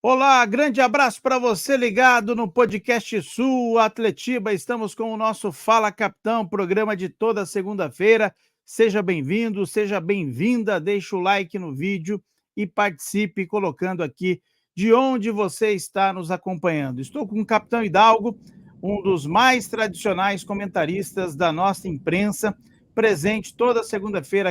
Olá, grande abraço para você ligado no Podcast Sul Atletiba. Estamos com o nosso Fala Capitão, programa de toda segunda-feira. Seja bem-vindo, seja bem-vinda, deixa o like no vídeo e participe colocando aqui de onde você está nos acompanhando. Estou com o Capitão Hidalgo, um dos mais tradicionais comentaristas da nossa imprensa, presente toda segunda-feira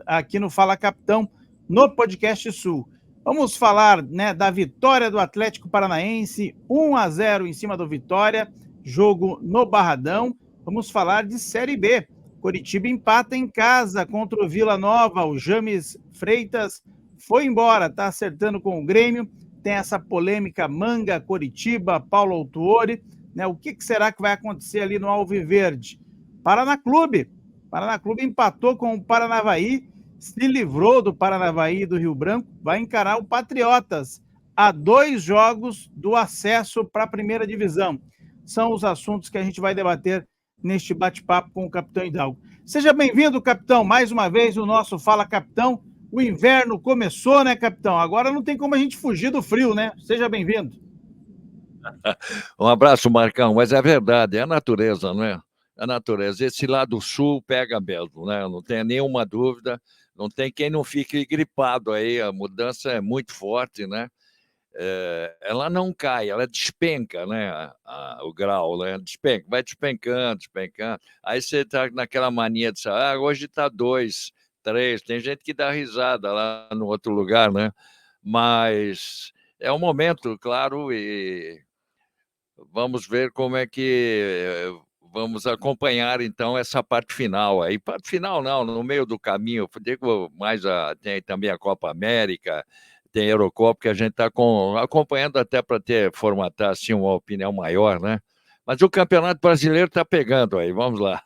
aqui no Fala Capitão, no Podcast Sul. Vamos falar, né, da vitória do Atlético Paranaense, 1-0 em cima do Vitória, jogo no Barradão. Vamos falar de Série B. Coritiba empata em casa contra o Vila Nova. O James Freitas foi embora, está acertando com o Grêmio. Tem essa polêmica Manga, Coritiba, Paulo Autuori. Né? O que será que vai acontecer ali no Alviverde? Paraná Clube empatou com o Paranavaí, se livrou do Paranavaí e do Rio Branco, vai encarar o Patriotas a 2 jogos do acesso para a primeira divisão. São os assuntos que a gente vai debater neste bate-papo com o Capitão Hidalgo. Seja bem-vindo, Capitão, mais uma vez no nosso Fala Capitão. O inverno começou, né, Capitão? Agora não tem como a gente fugir do frio, né? Seja bem-vindo. Um abraço, Marcão, mas é verdade, é a natureza, não é? A natureza. Esse lado sul pega mesmo, né? Não tem nenhuma dúvida. Não tem quem não fique gripado aí. A mudança é muito forte, né? Ela não cai, ela despenca, né? O grau, né? Despenca, vai despencando, despencando. Aí você está naquela mania de saber, hoje está 2, 3. Tem gente que dá risada lá no outro lugar, né? Mas é um momento, claro, e vamos ver como é que vamos acompanhar então essa parte final aí. Parte final não, no meio do caminho, digo mais tem também a Copa América, tem a Eurocopa que a gente está acompanhando até para formatar assim uma opinião maior, né? Mas o Campeonato Brasileiro está pegando aí, vamos lá.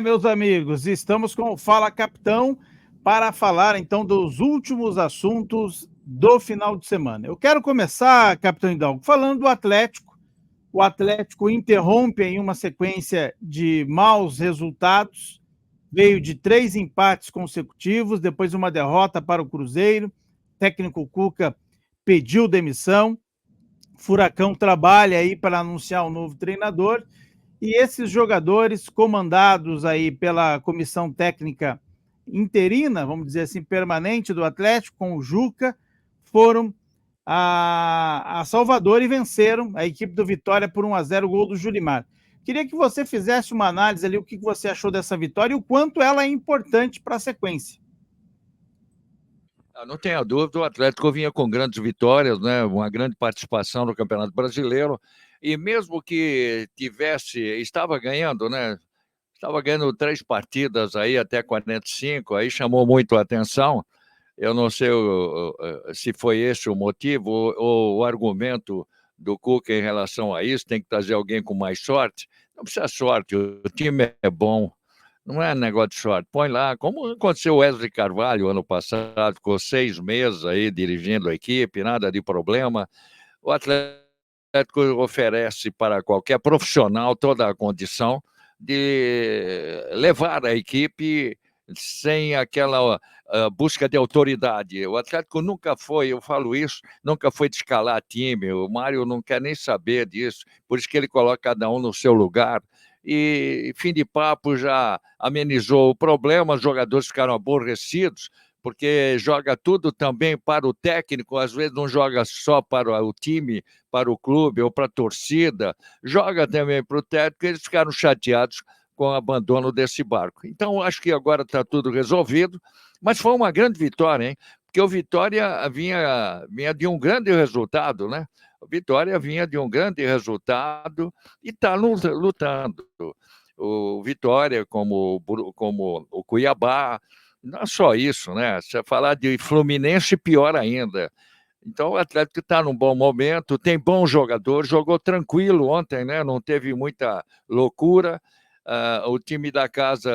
Meus amigos, estamos com o Fala Capitão para falar então dos últimos assuntos do final de semana. Eu quero começar, Capitão Hidalgo, falando do Atlético. O Atlético interrompe em uma sequência de maus resultados, veio de 3 empates consecutivos, depois uma derrota para o Cruzeiro. O técnico Cuca pediu demissão. Furacão trabalha aí para anunciar um novo treinador. E esses jogadores, comandados aí pela comissão técnica interina, vamos dizer assim, permanente do Atlético, com o Juca, foram a Salvador e venceram a equipe do Vitória por 1-0, gol do Julimar. Queria que você fizesse uma análise ali, o que você achou dessa vitória e o quanto ela é importante para a sequência. Não tenha dúvida, o Atlético vinha com grandes vitórias, né? Uma grande participação no Campeonato Brasileiro, e mesmo que estava ganhando, né? Estava ganhando 3 partidas aí até 45, aí chamou muito a atenção. Eu não sei se foi esse o motivo ou o argumento do Cuca em relação a isso, tem que trazer alguém com mais sorte. Não precisa sorte, o time é bom, não é negócio de sorte. Põe lá, como aconteceu o Wesley Carvalho ano passado, ficou 6 meses aí dirigindo a equipe, nada de problema. O Atlético oferece para qualquer profissional toda a condição de levar a equipe sem aquela busca de autoridade. O Atlético nunca foi, eu falo isso, nunca foi de escalar time. O Mário não quer nem saber disso, por isso que ele coloca cada um no seu lugar. E fim de papo já amenizou o problema, os jogadores ficaram aborrecidos, porque joga tudo também para o técnico, às vezes não joga só para o time, para o clube ou para a torcida, joga também para o técnico, eles ficaram chateados com o abandono desse barco. Então, acho que agora está tudo resolvido, mas foi uma grande vitória, hein? Porque o Vitória vinha de um grande resultado, né? O Vitória vinha de um grande resultado e está lutando. O Vitória, como o Cuiabá, não é só isso, né? Se falar de Fluminense, pior ainda. Então, o Atlético está num bom momento, tem bons jogadores, jogou tranquilo ontem, né? Não teve muita loucura. O time da casa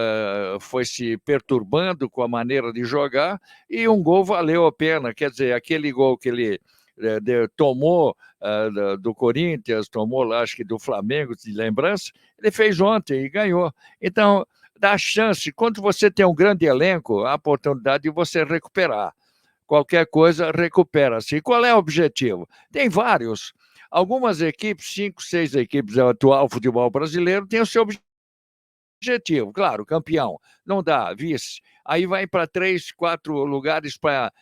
foi se perturbando com a maneira de jogar e um gol valeu a pena. Quer dizer, aquele gol que ele tomou do Corinthians, tomou lá, acho que do Flamengo, de lembrança, ele fez ontem e ganhou. Então, dá chance, quando você tem um grande elenco, a oportunidade de você recuperar. Qualquer coisa recupera-se. Qual é o objetivo? Tem vários. Algumas equipes, 5, 6 equipes do atual futebol brasileiro, têm o seu objetivo. Claro, campeão. Não dá, vice. Aí vai para 3, 4 lugares para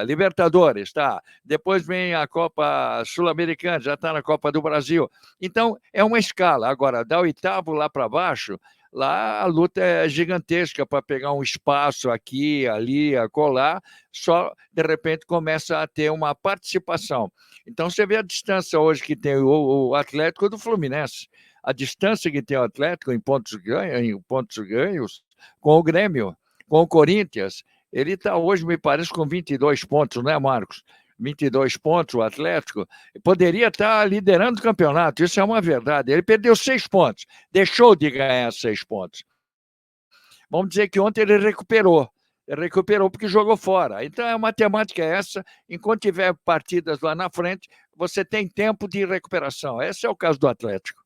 Libertadores, tá? Depois vem a Copa Sul-Americana, já está na Copa do Brasil. Então, é uma escala. Agora, da oitavo lá para baixo, lá a luta é gigantesca para pegar um espaço aqui, ali, acolá, só de repente começa a ter uma participação. Então, você vê a distância hoje que tem o Atlético do Fluminense, a distância que tem o Atlético em pontos ganhos com o Grêmio, com o Corinthians. Ele está hoje, me parece, com 22 pontos, né, Marcos? 22 pontos, o Atlético. Poderia estar liderando o campeonato, isso é uma verdade. Ele perdeu 6 pontos, deixou de ganhar 6 pontos. Vamos dizer que ontem ele recuperou. Ele recuperou porque jogou fora. Então, a matemática é essa. Enquanto tiver partidas lá na frente, você tem tempo de recuperação. Esse é o caso do Atlético.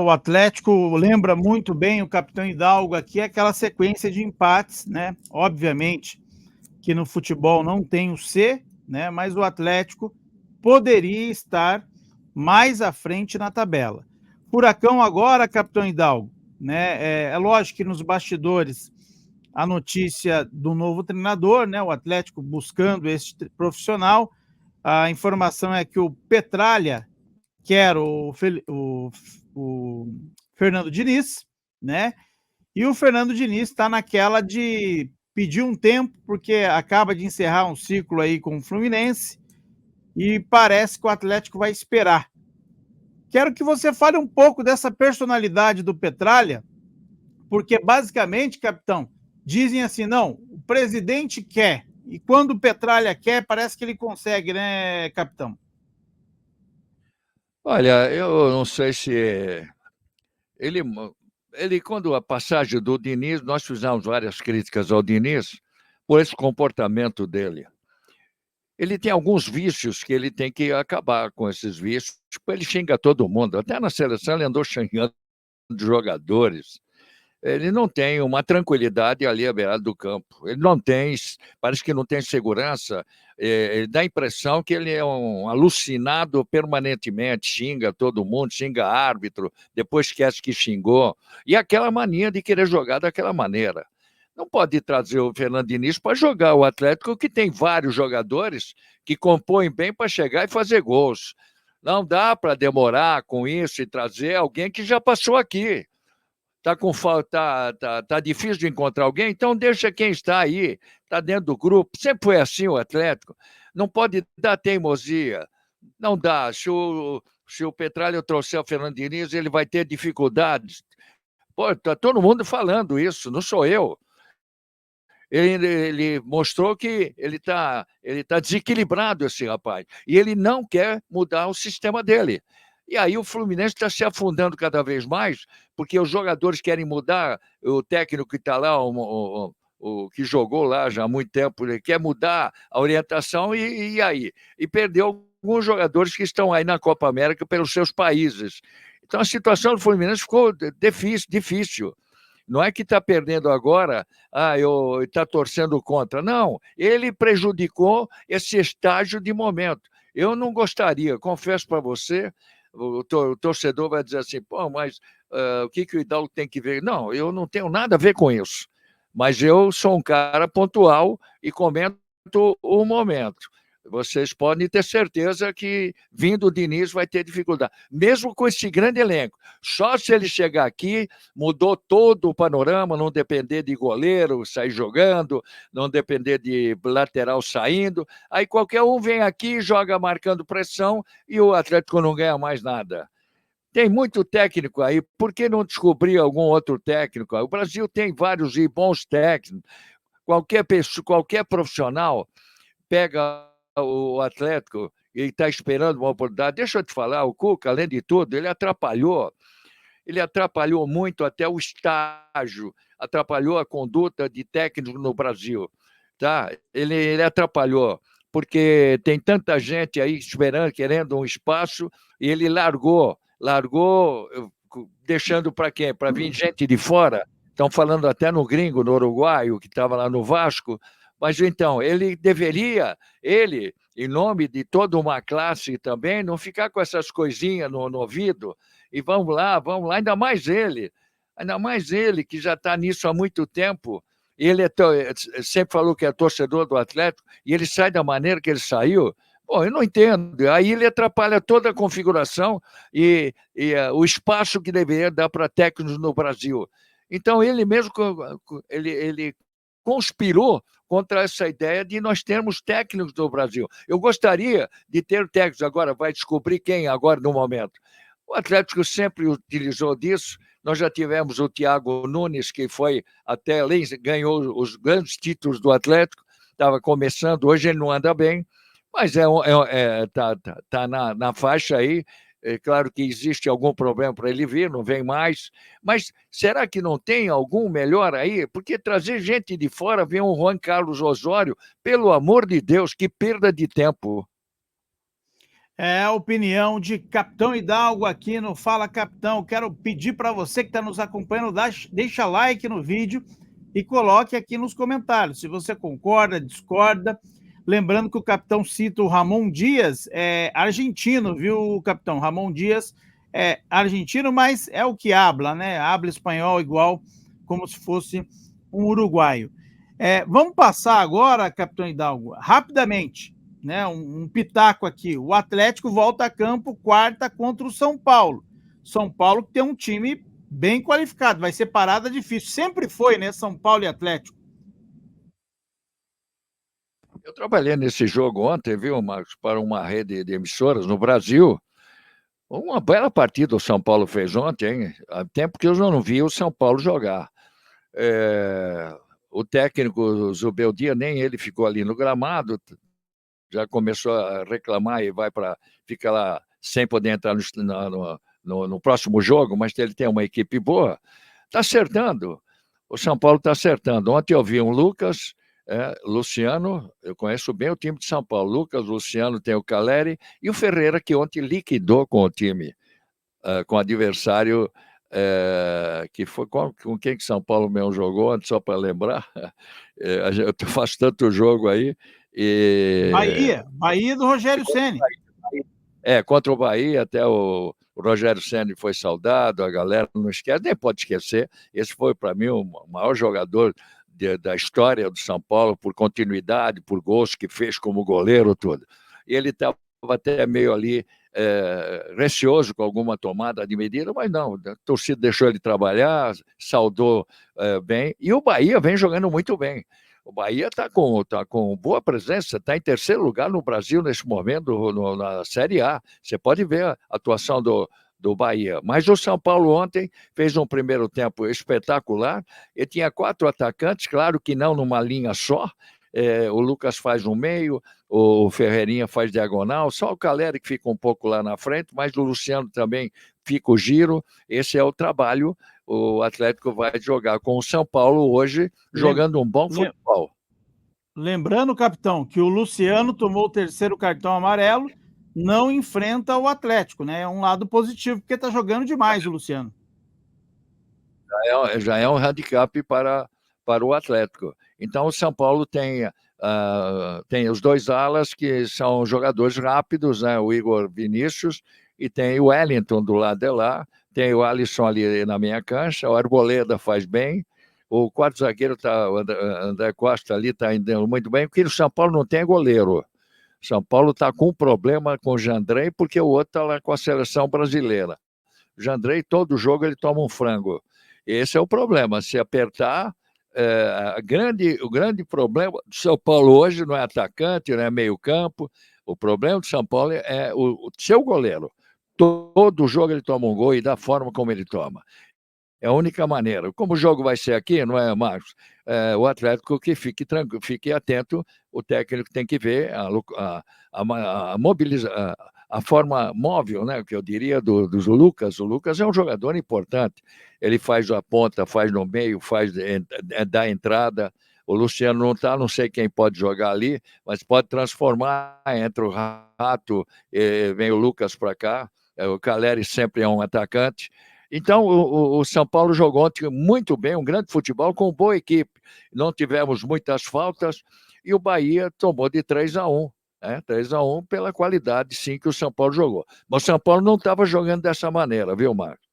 O Atlético lembra muito bem o capitão Hidalgo aqui, aquela sequência de empates, né? Obviamente que no futebol não tem o C, né? Mas o Atlético poderia estar mais à frente na tabela. Furacão agora, capitão Hidalgo, né? É lógico que nos bastidores a notícia do novo treinador, né? O Atlético buscando esse profissional. A informação é que o Petralha quer o Fernando Diniz, né? E o Fernando Diniz está naquela de pedir um tempo, porque acaba de encerrar um ciclo aí com o Fluminense e parece que o Atlético vai esperar. Quero que você fale um pouco dessa personalidade do Petralha, porque basicamente, capitão, dizem assim, não, o presidente quer, e quando o Petralha quer, parece que ele consegue, né, capitão? Olha, eu não sei se ele, quando a passagem do Diniz, nós fizemos várias críticas ao Diniz por esse comportamento dele. Ele tem alguns vícios que ele tem que acabar com esses vícios. Tipo, ele xinga todo mundo. Até na seleção ele andou xingando jogadores. Ele não tem uma tranquilidade ali à beirada do campo. Ele não tem, parece que não tem segurança. Dá a impressão que ele é um alucinado permanentemente, xinga todo mundo, xinga árbitro, depois esquece que xingou. E aquela mania de querer jogar daquela maneira. Não pode trazer o Fernando Diniz para jogar o Atlético, que tem vários jogadores que compõem bem para chegar e fazer gols. Não dá para demorar com isso e trazer alguém que já passou aqui. Tá difícil de encontrar alguém, então deixa quem está aí, está dentro do grupo. Sempre foi assim o Atlético. Não pode dar teimosia. Não dá. Se o Petralha trouxer o Fernando Diniz, ele vai ter dificuldades. Pô, está todo mundo falando isso, não sou eu. Ele mostrou que ele tá desequilibrado, esse rapaz. E ele não quer mudar o sistema dele. E aí o Fluminense está se afundando cada vez mais, porque os jogadores querem mudar, o técnico que está lá, o que jogou lá já há muito tempo, ele quer mudar a orientação e aí? E perdeu alguns jogadores que estão aí na Copa América pelos seus países. Então a situação do Fluminense ficou difícil. Não é que está perdendo agora, está torcendo contra. Não, ele prejudicou esse estágio de momento. Eu não gostaria, confesso para você, o torcedor vai dizer assim, pô, mas o que o Hidalgo tem que ver? Não, eu não tenho nada a ver com isso. Mas eu sou um cara pontual e comento o momento. Vocês podem ter certeza que, vindo o Diniz, vai ter dificuldade. Mesmo com esse grande elenco. Só se ele chegar aqui, mudou todo o panorama, não depender de goleiro sair jogando, não depender de lateral saindo. Aí qualquer um vem aqui, joga marcando pressão e o Atlético não ganha mais nada. Tem muito técnico aí, por que não descobrir algum outro técnico? O Brasil tem vários e bons técnicos. Qualquer pessoa, qualquer profissional pega o Atlético e está esperando uma oportunidade. Deixa eu te falar, o Cuca, além de tudo, ele atrapalhou muito até o estágio, atrapalhou a conduta de técnico no Brasil. Tá? Ele atrapalhou, porque tem tanta gente aí esperando, querendo um espaço, e ele largou deixando para quem? Para vir gente de fora? Estão falando até no gringo, no uruguaio, que estava lá no Vasco. Mas então, ele deveria, em nome de toda uma classe também, não ficar com essas coisinhas no ouvido. E vamos lá, ainda mais ele, que já está nisso há muito tempo. Ele sempre falou que é torcedor do Atlético, e ele sai da maneira que ele saiu. Bom, eu não entendo. Aí ele atrapalha toda a configuração e o espaço que deveria dar para técnicos no Brasil. Então, ele mesmo ele conspirou contra essa ideia de nós termos técnicos no Brasil. Eu gostaria de ter técnicos, agora vai descobrir quem agora no momento. O Atlético sempre utilizou disso. Nós já tivemos o Thiago Nunes, que foi até além, ganhou os grandes títulos do Atlético, estava começando, hoje ele não anda bem, mas tá na faixa aí. É claro que existe algum problema para ele vir, não vem mais, mas será que não tem algum melhor aí? Porque trazer gente de fora, vem um Juan Carlos Osório, pelo amor de Deus, que perda de tempo. É a opinião de Capitão Hidalgo aqui no Fala Capitão. Quero pedir para você que está nos acompanhando, deixa like no vídeo e coloque aqui nos comentários se você concorda, discorda. Lembrando que o capitão cita o Ramon Dias, argentino, viu, capitão? Ramon Dias é argentino, mas é o que habla, né? Habla espanhol igual como se fosse um uruguaio. Vamos passar agora, capitão Hidalgo, rapidamente, né? Um pitaco aqui. O Atlético volta a campo quarta contra o São Paulo. São Paulo que tem um time bem qualificado, vai ser parada difícil. Sempre foi, né? São Paulo e Atlético. Eu trabalhei nesse jogo ontem, viu, Marcos, para uma rede de emissoras no Brasil. Uma bela partida o São Paulo fez ontem, hein? Há tempo que eu já não vi o São Paulo jogar. O técnico Zubeldia, nem ele ficou ali no gramado, já começou a reclamar e fica lá sem poder entrar no próximo jogo, mas ele tem uma equipe boa. Está acertando. O São Paulo está acertando. Ontem eu vi um Lucas, Luciano, eu conheço bem o time de São Paulo. Lucas, Luciano, tem o Caleri e o Ferreira, que ontem liquidou com o time, com o adversário, que foi com quem que São Paulo mesmo jogou, só para lembrar. Eu faço tanto jogo aí. Bahia do Rogério Ceni. Contra o Bahia, até o Rogério Ceni foi saudado, a galera não esquece, nem pode esquecer. Esse foi, para mim, o maior jogador da história do São Paulo, por continuidade, por gols que fez como goleiro, tudo. E ele estava até meio ali receoso com alguma tomada de medida, mas não, a torcida deixou ele trabalhar, saudou bem, e o Bahia vem jogando muito bem. O Bahia está com boa presença, está em terceiro lugar no Brasil nesse momento, na Série A. Você pode ver a atuação do Bahia. Mas o São Paulo ontem fez um primeiro tempo espetacular. Ele tinha 4 atacantes, claro que não numa linha só. O Lucas faz no meio, o Ferreirinha faz diagonal, só o Caleri que fica um pouco lá na frente, mas o Luciano também fica o giro. Esse é o trabalho. O Atlético vai jogar com o São Paulo hoje, jogando um bom futebol. Lembrando, capitão, que o Luciano tomou o terceiro cartão amarelo, não enfrenta o Atlético, né? É um lado positivo, porque está jogando demais o Luciano. Já é um handicap para o Atlético. Então, o São Paulo tem os 2 alas, que são jogadores rápidos, né? O Igor Vinícius, e tem o Wellington do lado de lá, tem o Alisson ali na minha cancha, o Arboleda faz bem, o quarto zagueiro, o André Costa ali está indo muito bem, porque o São Paulo não tem goleiro. São Paulo está com um problema com o Jandrei, porque o outro está lá com a seleção brasileira. O Jandrei, todo jogo, ele toma um frango. Esse é o problema. Se apertar, o grande problema do São Paulo hoje não é atacante, não é meio-campo. O problema do São Paulo é o seu goleiro. Todo jogo ele toma um gol e da forma como ele toma. É a única maneira. Como o jogo vai ser aqui, não é, Marcos? O Atlético que fique tranquilo, fique atento, o técnico tem que ver a forma móvel, né, que eu diria, do Lucas. O Lucas é um jogador importante. Ele faz a ponta, faz no meio, dá entrada. O Luciano não está, não sei quem pode jogar ali, mas pode transformar. Entra o Rato, vem o Lucas para cá. O Caleri sempre é um atacante. Então, o São Paulo jogou ontem muito bem, um grande futebol, com boa equipe. Não tivemos muitas faltas e o Bahia tomou de 3-1. 3-1 pela qualidade, sim, que o São Paulo jogou. Mas o São Paulo não estava jogando dessa maneira, viu, Marcos?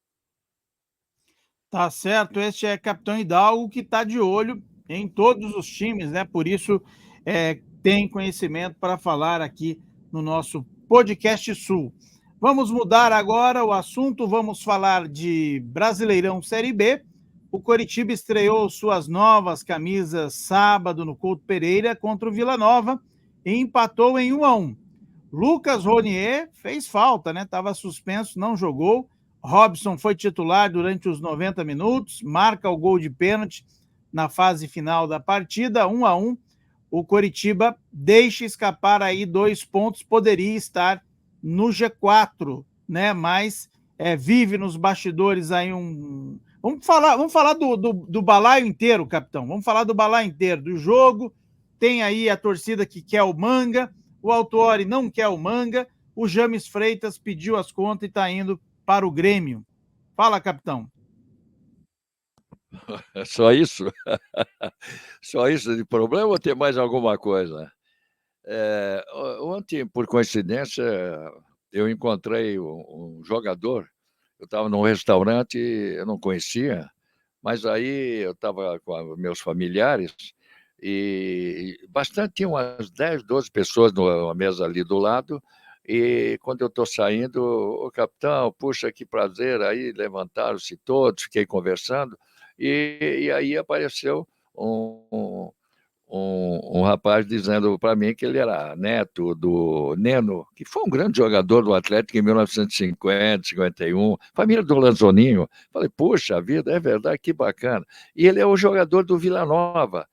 Tá certo, este é Capitão Hidalgo que está de olho em todos os times, né? Por isso tem conhecimento para falar aqui no nosso podcast Sul. Vamos mudar agora o assunto, vamos falar de Brasileirão Série B. O Coritiba estreou suas novas camisas sábado no Couto Pereira contra o Vila Nova e empatou em 1-1. Lucas Ronier fez falta, né? Estava suspenso, não jogou. Robson foi titular durante os 90 minutos, marca o gol de pênalti na fase final da partida, 1-1. O Coritiba deixa escapar aí 2 pontos, poderia estar no G4, né? Mas vive nos bastidores aí um. Vamos falar do balaio inteiro, capitão. Vamos falar do balaio inteiro, do jogo. Tem aí a torcida que quer o Manga, o Autuori não quer o Manga, o James Freitas pediu as contas e está indo para o Grêmio. Fala, capitão. É só isso? Só isso de problema ou tem mais alguma coisa? Ontem, por coincidência, eu encontrei um jogador. Eu estava num restaurante, eu não conhecia, mas aí eu estava com meus familiares e bastante, tinha umas 10, 12 pessoas na mesa ali do lado. E quando eu estou saindo, o capitão, puxa, que prazer, aí levantaram-se todos, fiquei conversando, e aí apareceu um rapaz dizendo para mim que ele era neto do Neno, que foi um grande jogador do Atlético em 1950, 51, família do Lanzoninho. Falei, puxa vida, é verdade, que bacana. E ele é o jogador do Vila Nova.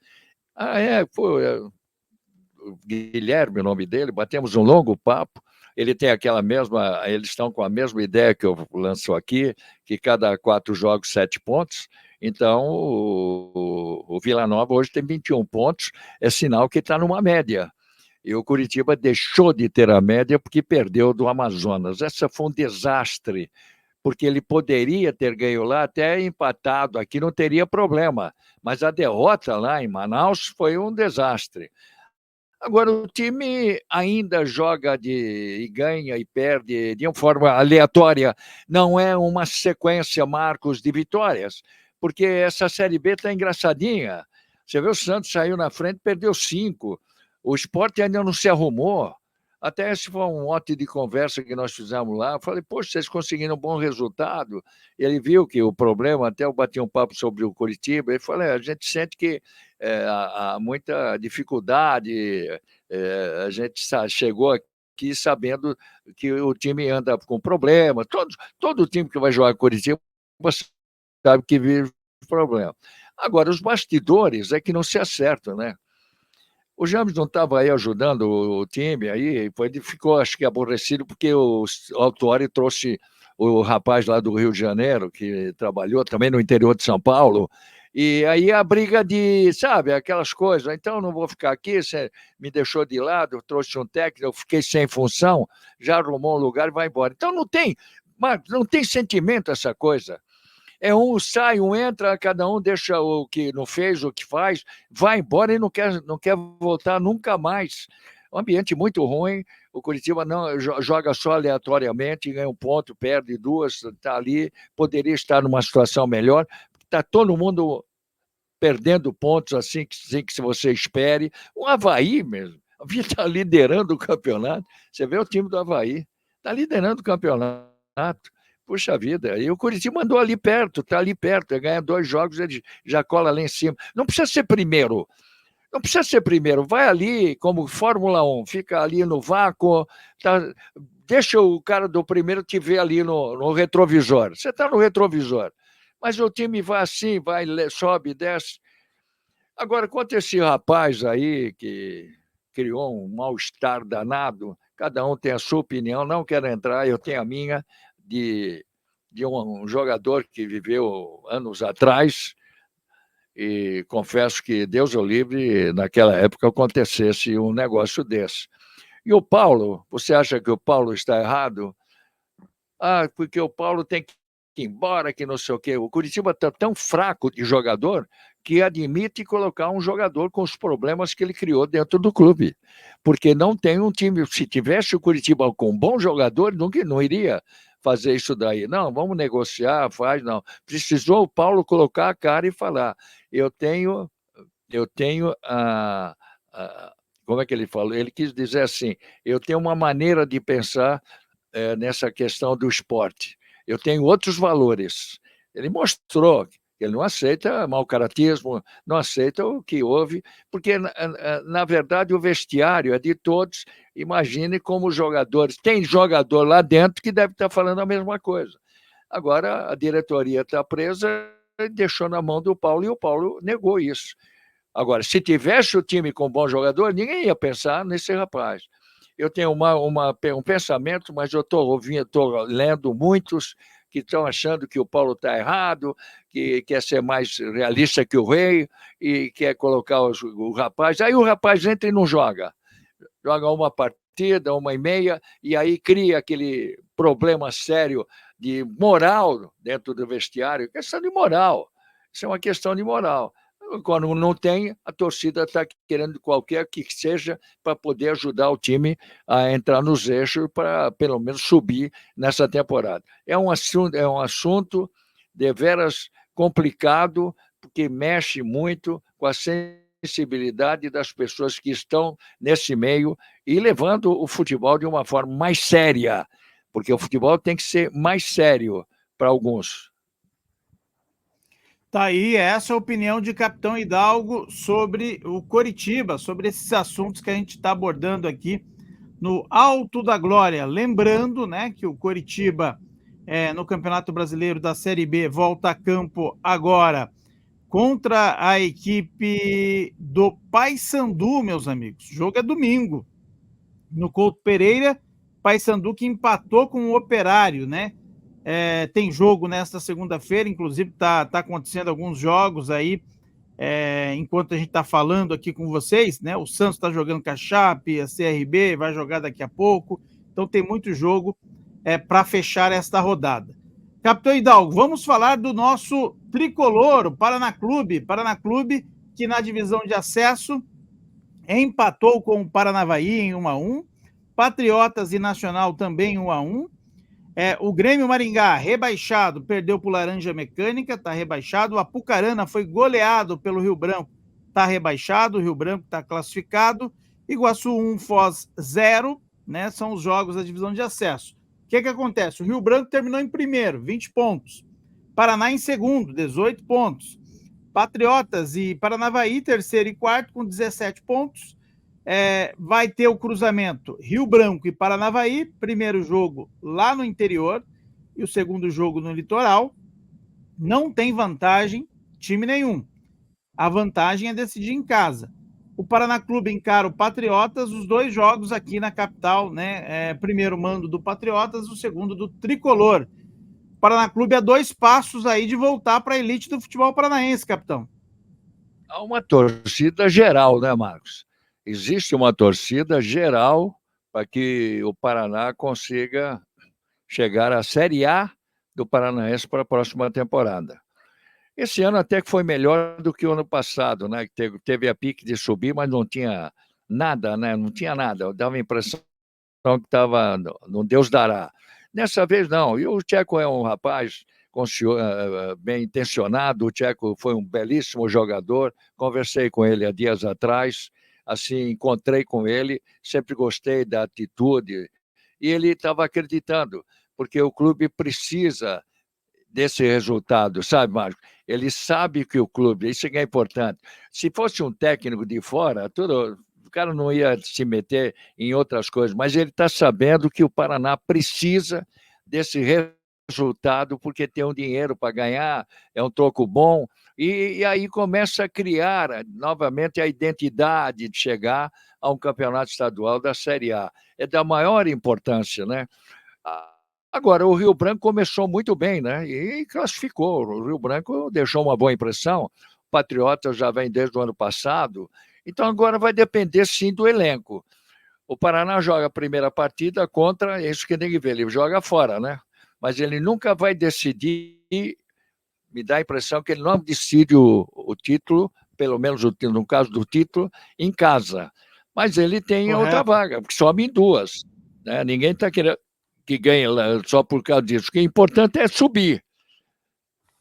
Ah, pô, o Guilherme, o nome dele, batemos um longo papo. Ele tem aquela mesma, eles estão com a mesma ideia que eu lanço aqui, que cada 4 jogos, 7 pontos. Então, o Vila Nova hoje tem 21 pontos, é sinal que está numa média. E o Curitiba deixou de ter a média porque perdeu do Amazonas. Essa foi um desastre, porque ele poderia ter ganho lá, até empatado aqui, não teria problema. Mas a derrota lá em Manaus foi um desastre. Agora, o time ainda joga e ganha e perde de uma forma aleatória. Não é uma sequência, Marcos, de vitórias, porque essa Série B está engraçadinha. Você vê, o Santos saiu na frente, perdeu 5. O Sport ainda não se arrumou. Até esse foi um mote de conversa que nós fizemos lá. Eu falei, poxa, vocês conseguiram um bom resultado. Ele viu que o problema, até eu bati um papo sobre o Coritiba, ele falou, a gente sente que há muita dificuldade, a gente chegou aqui sabendo que o time anda com problema, todo time que vai jogar Coritiba sabe que vive problema. Agora, os bastidores é que não se acertam, né? O James não estava aí ajudando o time, aí ele ficou, acho que, aborrecido, porque o Autuori trouxe o rapaz lá do Rio de Janeiro, que trabalhou também no interior de São Paulo, e aí a briga de, sabe, aquelas coisas, então não vou ficar aqui, você me deixou de lado, eu trouxe um técnico, eu fiquei sem função, já arrumou um lugar e vai embora. Então não tem sentimento essa coisa. É um sai, um entra, cada um deixa o que não fez, o que faz, vai embora e não quer voltar nunca mais. Um ambiente muito ruim. O Curitiba não joga só aleatoriamente, ganha um ponto, perde 2, está ali, poderia estar numa situação melhor. Está todo mundo perdendo pontos assim que se você espere. O Avaí mesmo, o Avaí está liderando o campeonato. Você vê o time do Avaí, está liderando o campeonato. Puxa vida, e o Curitiba andou ali perto, está ali perto, ganha 2 jogos, ele já cola lá em cima. Não precisa ser primeiro, não precisa ser primeiro, vai ali como Fórmula 1, fica ali no vácuo, tá, deixa o cara do primeiro te ver ali no retrovisor. Você está no retrovisor, mas o time vai assim, vai, sobe, desce. Agora, quanto a esse rapaz aí que criou um mal-estar danado, cada um tem a sua opinião, não quero entrar, eu tenho a minha, de um jogador que viveu anos atrás, e confesso que Deus o livre, naquela época acontecesse um negócio desse. E o Paulo, você acha que o Paulo está errado? Ah, porque o Paulo tem que embora, que não sei o quê. O Curitiba está tão fraco de jogador que admite colocar um jogador com os problemas que ele criou dentro do clube. Porque não tem um time. Se tivesse o Curitiba com um bom jogador, nunca não iria fazer isso daí. Não, vamos negociar, faz, não. Precisou o Paulo colocar a cara e falar: eu tenho como é que ele falou? Ele quis dizer assim: eu tenho uma maneira de pensar nessa questão do esporte. Eu tenho outros valores. Ele mostrou que ele não aceita mau caratismo, não aceita o que houve, porque, na verdade, o vestiário é de todos. Imagine como os jogadores. Tem jogador lá dentro que deve estar falando a mesma coisa. Agora, a diretoria está presa e deixou na mão do Paulo, e o Paulo negou isso. Agora, se tivesse o time com bom jogador, ninguém ia pensar nesse rapaz. Eu tenho um pensamento, mas eu estou lendo muitos que estão achando que o Paulo está errado, que quer ser mais realista que o rei e quer colocar o rapaz. Aí o rapaz entra e não joga. Joga uma partida, 1h30, e aí cria aquele problema sério de moral dentro do vestiário. Questão de moral. Isso é uma questão de moral. Quando não tem, a torcida está querendo qualquer que seja para poder ajudar o time a entrar nos eixos para, pelo menos, subir nessa temporada. É um assunto deveras complicado, porque mexe muito com a sensibilidade das pessoas que estão nesse meio e levando o futebol de uma forma mais séria, porque o futebol tem que ser mais sério para alguns. Tá aí essa é a opinião de Capitão Hidalgo sobre o Coritiba, sobre esses assuntos que a gente está abordando aqui no Alto da Glória. Lembrando, né, que o Coritiba, no Campeonato Brasileiro da Série B, volta a campo agora contra a equipe do Paysandu, meus amigos. O jogo é domingo, no Couto Pereira. Paysandu que empatou com o Operário, né? Tem jogo nesta segunda-feira, inclusive tá acontecendo alguns jogos aí, enquanto a gente está falando aqui com vocês, né? O Santos está jogando com a Chape, a CRB vai jogar daqui a pouco, então tem muito jogo para fechar esta rodada. Capitão Hidalgo, vamos falar do nosso tricolor, o Paraná Clube que na divisão de acesso empatou com o Paranavaí em 1-1, Patriotas e Nacional também 1-1. O Grêmio Maringá, rebaixado, perdeu para o Laranja Mecânica, está rebaixado. O Apucarana foi goleado pelo Rio Branco, está rebaixado. O Rio Branco está classificado. Iguaçu 1, Foz 0, né? São os jogos da divisão de acesso. O que acontece? O Rio Branco terminou em primeiro, 20 pontos. Paraná em segundo, 18 pontos. Patriotas e Paranavaí, terceiro e quarto, com 17 pontos. Vai ter o cruzamento Rio Branco e Paranavaí, primeiro jogo lá no interior e o segundo jogo no litoral. Não tem vantagem time nenhum. A vantagem é decidir em casa. O Paraná Clube encara o Patriotas, os dois jogos aqui na capital, né? Primeiro mando do Patriotas, o segundo do Tricolor. O Paraná Clube a 2 passos aí de voltar para a elite do futebol paranaense, capitão. Há uma torcida geral, né, Marcos? Existe uma torcida geral para que o Paraná consiga chegar à Série A do Paranaense para a próxima temporada. Esse ano até que foi melhor do que o ano passado, né? Teve a pique de subir, mas não tinha nada, né? Não tinha nada. Eu dava a impressão que estava no Deus dará. Nessa vez, não. E o Tcheco é um rapaz bem intencionado, o Tcheco foi um belíssimo jogador, conversei com ele há dias atrás, assim, encontrei com ele, sempre gostei da atitude, e ele estava acreditando, porque o clube precisa desse resultado, sabe, Marco? Ele sabe que o clube, isso é importante. Se fosse um técnico de fora, o cara não ia se meter em outras coisas, mas ele está sabendo que o Paraná precisa desse resultado, porque tem um dinheiro para ganhar, é um troco bom, e aí começa a criar novamente a identidade de chegar a um campeonato estadual da Série A. É da maior importância, né? Agora, o Rio Branco começou muito bem, né? E classificou. O Rio Branco deixou uma boa impressão. O Patriota já vem desde o ano passado. Então, agora vai depender, sim, do elenco. O Paraná joga a primeira partida contra, é isso que tem que ver, ele joga fora, né? mas ele nunca vai decidir. Me dá a impressão que ele não decide o título, pelo menos no caso do título, em casa. Mas ele tem outra Correto. vaga, porque sobe em duas. Né? Ninguém está querendo que ganhe só por causa disso. O que é importante é subir.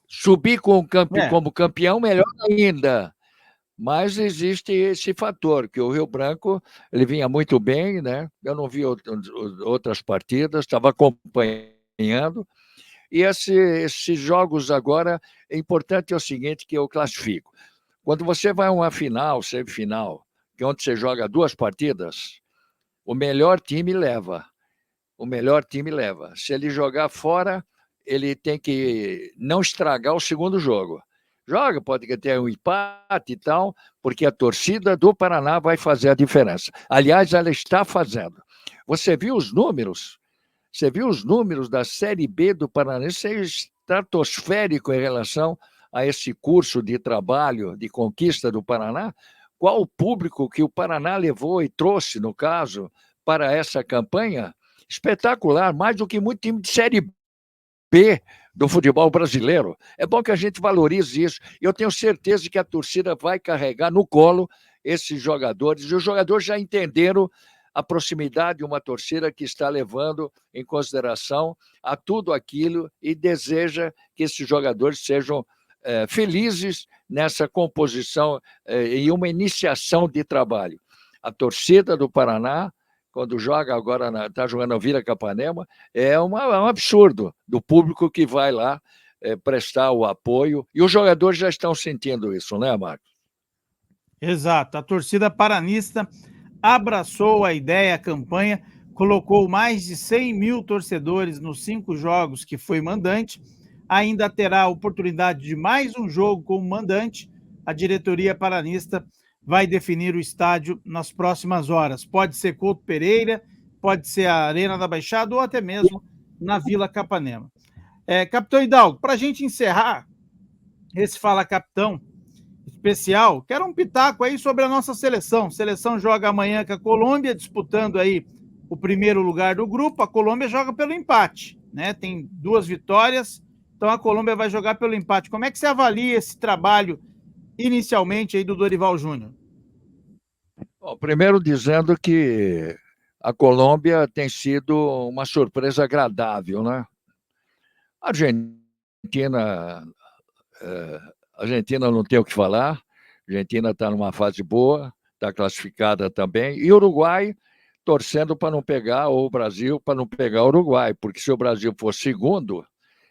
Subir como campeão, melhor ainda. Mas existe esse fator, que o Rio Branco ele vinha muito bem, né? Eu não vi outras partidas, estava acompanhando. E esses jogos agora, é importante o seguinte, que eu classifico. Quando você vai a uma final, semifinal, que é onde você joga duas partidas, o melhor time leva. O melhor time leva. Se ele jogar fora, ele tem que não estragar o segundo jogo. Joga, pode ter um empate e tal, porque a torcida do Paraná vai fazer a diferença. Aliás, ela está fazendo. Você viu os números? Você viu os números da Série B do Paraná? Isso é estratosférico em relação a esse curso de trabalho, de conquista do Paraná. Qual o público que o Paraná levou e trouxe, no caso, para essa campanha? Espetacular, mais do que muito time de Série B do futebol brasileiro. É bom que a gente valorize isso. Eu tenho certeza que a torcida vai carregar no colo esses jogadores. E os jogadores já entenderam a proximidade de uma torcida que está levando em consideração a tudo aquilo e deseja que esses jogadores sejam felizes nessa composição e uma iniciação de trabalho. A torcida do Paraná, quando joga agora, está jogando na Vila Capanema, é um absurdo do público que vai lá prestar o apoio. E os jogadores já estão sentindo isso, né, Marcos? Exato. A torcida paranista abraçou a ideia, a campanha, colocou mais de 100 mil torcedores nos 5 jogos que foi mandante, ainda terá a oportunidade de mais um jogo como mandante. A diretoria paranista vai definir o estádio nas próximas horas. Pode ser Couto Pereira, pode ser a Arena da Baixada ou até mesmo na Vila Capanema. Capitão Hidalgo, para a gente encerrar esse Fala Capitão especial, quero um pitaco aí sobre a nossa seleção. A seleção joga amanhã com a Colômbia, disputando aí o primeiro lugar do grupo. A Colômbia joga pelo empate, né? Tem 2 vitórias, então a Colômbia vai jogar pelo empate. Como é que você avalia esse trabalho inicialmente aí do Dorival Júnior? Bom, primeiro dizendo que a Colômbia tem sido uma surpresa agradável, né? A Argentina não tem o que falar. A Argentina está numa fase boa, está classificada também. E o Uruguai torcendo para não pegar, ou o Brasil para não pegar o Uruguai, porque se o Brasil for segundo,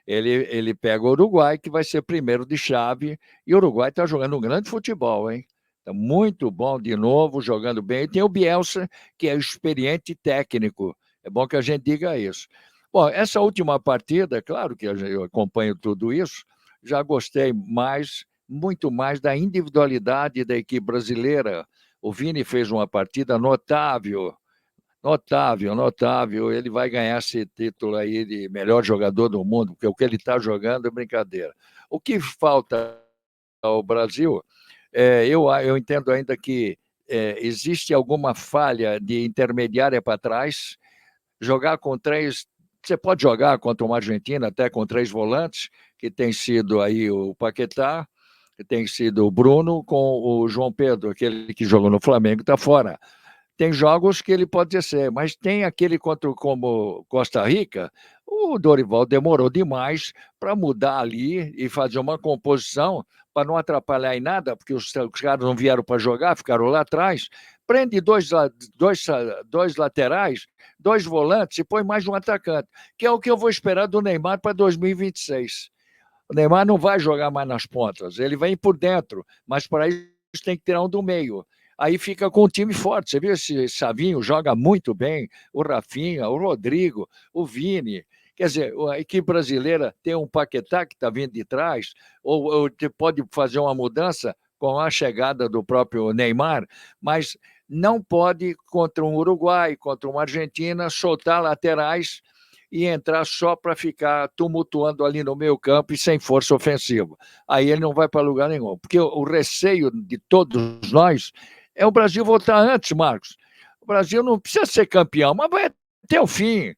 ele pega o Uruguai, que vai ser primeiro de chave. E o Uruguai está jogando um grande futebol, hein? Está muito bom de novo, jogando bem. E tem o Bielsa, que é experiente técnico. É bom que a gente diga isso. Bom, essa última partida, claro que eu acompanho tudo isso, já gostei muito mais da individualidade da equipe brasileira. O Vini fez uma partida notável, notável. Ele vai ganhar esse título aí de melhor jogador do mundo, porque o que ele está jogando é brincadeira. O que falta ao Brasil, eu entendo ainda que existe alguma falha de intermediária para trás. Jogar com 3, você pode jogar contra uma Argentina até com 3 volantes, que tem sido aí o Paquetá, que tem sido o Bruno, com o João Pedro, aquele que jogou no Flamengo, está fora. Tem jogos que ele pode ser, mas tem aquele como Costa Rica, o Dorival demorou demais para mudar ali e fazer uma composição para não atrapalhar em nada, porque os caras não vieram para jogar, ficaram lá atrás. Prende dois laterais, 2 volantes e põe mais um atacante, que é o que eu vou esperar do Neymar para 2026. O Neymar não vai jogar mais nas pontas, ele vem por dentro, mas para isso tem que tirar um do meio. Aí fica com um time forte. Você viu esse Savinho joga muito bem, o Rafinha, o Rodrigo, o Vini. Quer dizer, a equipe brasileira tem um Paquetá que está vindo de trás, ou pode fazer uma mudança com a chegada do próprio Neymar, mas não pode, contra um Uruguai, contra uma Argentina, soltar laterais e entrar só para ficar tumultuando ali no meio campo e sem força ofensiva. Aí ele não vai para lugar nenhum, porque o receio de todos nós é o Brasil voltar antes, Marcos. O Brasil não precisa ser campeão, mas vai até o fim.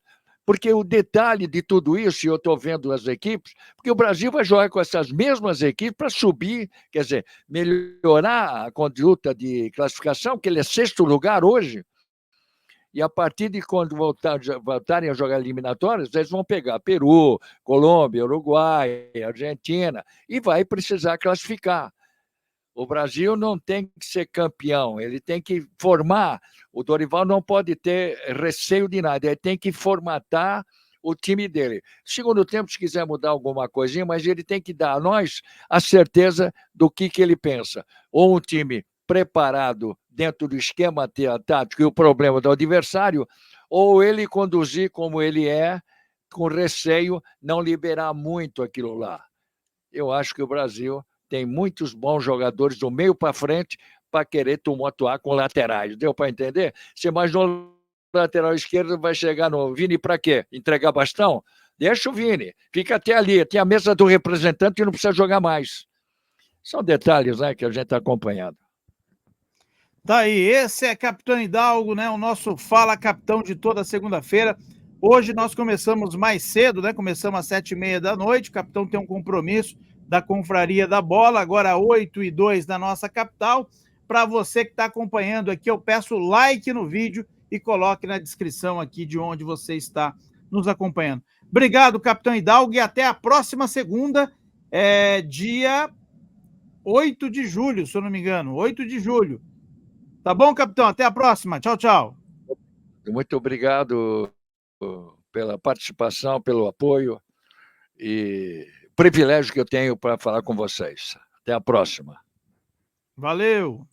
Porque o detalhe de tudo isso, e eu estou vendo as equipes, porque o Brasil vai jogar com essas mesmas equipes para subir, quer dizer, melhorar a conduta de classificação, que ele é 6º lugar hoje, e a partir de quando voltarem a jogar eliminatórias, eles vão pegar Peru, Colômbia, Uruguai, Argentina, e vai precisar classificar. O Brasil não tem que ser campeão, ele tem que formar. O Dorival não pode ter receio de nada, ele tem que formatar o time dele. Segundo tempo, se quiser mudar alguma coisinha, mas ele tem que dar a nós a certeza do que ele pensa. Ou um time preparado dentro do esquema tático e o problema do adversário, ou ele conduzir como ele é, com receio, não liberar muito aquilo lá. Eu acho que o Brasil tem muitos bons jogadores do meio para frente para querer tumultuar com laterais. Deu para entender? Se imaginou o lateral esquerdo, vai chegar no Vini para quê? Entregar bastão? Deixa o Vini, fica até ali, tem a mesa do representante e não precisa jogar mais. São detalhes, né, que a gente está acompanhando. Tá aí, esse é Capitão Hidalgo, né? O nosso Fala Capitão de toda segunda-feira. Hoje nós começamos mais cedo, né? Começamos às 7h30 da noite. O capitão tem um compromisso da Confraria da Bola, agora 8h02 da nossa capital. Para você que está acompanhando aqui, eu peço like no vídeo e coloque na descrição aqui de onde você está nos acompanhando. Obrigado, Capitão Hidalgo, e até a próxima segunda, dia 8 de julho, se eu não me engano, 8 de julho. Tá bom, capitão? Até a próxima. Tchau, tchau. Muito obrigado pela participação, pelo apoio e privilégio que eu tenho para falar com vocês. Até a próxima. Valeu.